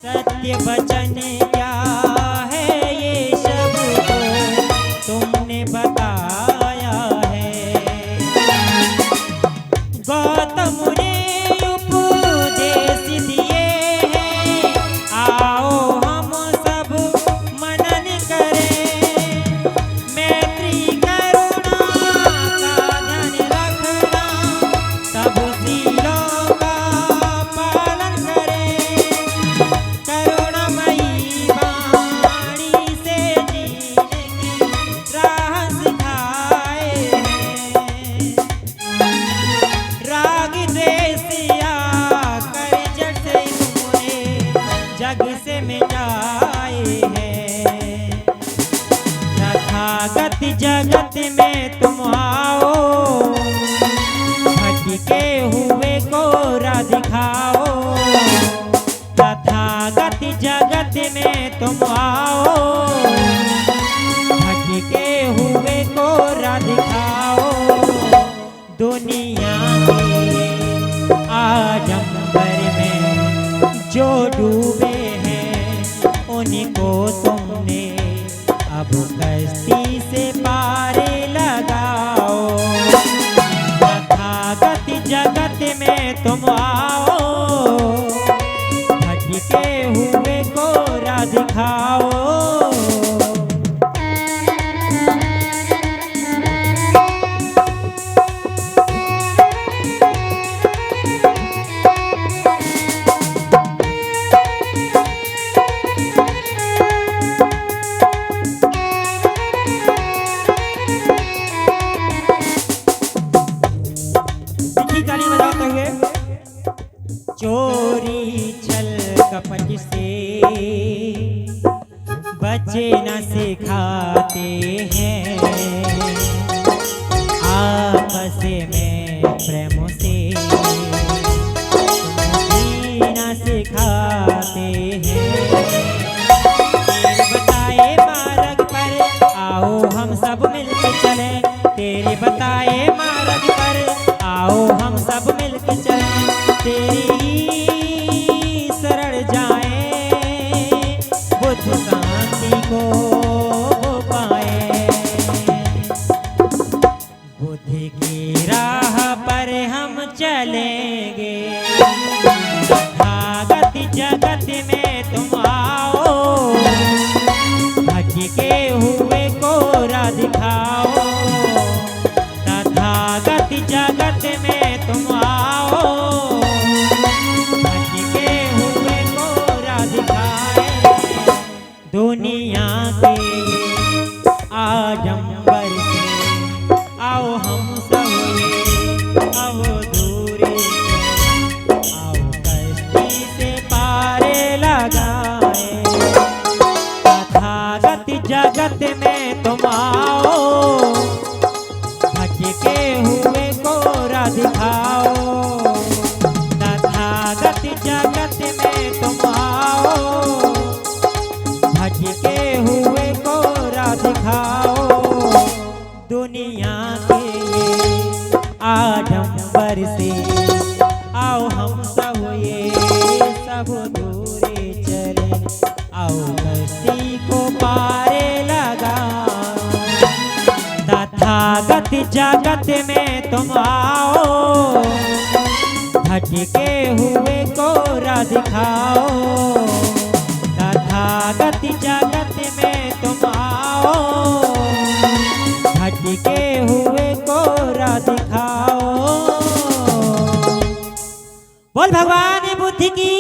सत्य वचन क्या है ये सब तो तुमने बताया है। गौतम ने उपदेश दिए हैं, आओ हम सब मनन करें। मैत्री करुणा का ध्यान रखना, सब सीलों का पालन करें। करुणामयी वाणी से जीने की राह सिखाए हैं। राग द्वेष आकर जड़ से तुमने जग से मिटाए हैं। तथागत जगत में तुम आओ, भटके हुए को राह दिखाओ। तथागत जगत में तुम आओ, भटके हुए को राह दिखाओ। दुनिया के आडंबर में जो डूबे हैं, उनको तुमने अब कश्ती से पार लगाओ। तथागत जगत में तुम आओ, भटके हुए को राह दिखाओ। ताली बजाते हुए। चोरी छल कपट से बच्चे न सिखाते हैं, आपस में प्रेम से जीना सिखाते हैं। तेरे बताए मार्ग पर आओ हम सब मिलकर चले। तेरे बताए मार्ग पर आओ हम सब मिलकर चलें। तेरी शरण जाए, बुद्ध शांति को पाए। बुद्धि की राह पर हम चलेंगे। तथागत जगत में तुम आओ, भटके हुए को राह दिखाओ। तथागत जगत में तुम आओ, भटके हुए को राह दिखाए। दुनिया के आडंबर से आओ हम सब अब दूरी से, आओ कश्ती से पार लगाए। तथागत जगत में तुम आओ, भटके हुए को राह दिखाओ। तथागत जगत में तुम आओ, भटके हुए को राह दिखाओ। दुनिया के आडंबर से आओ हम सब ये सब दूरे चले। आओ कश्ती को पार लगाओ। तथागत जगत में तुम आओ, भटके हुए को राह दिखाओ। तथागत जगत में तुम आओ, भटके हुए को राह दिखाओ। बोल भगवान बुद्ध की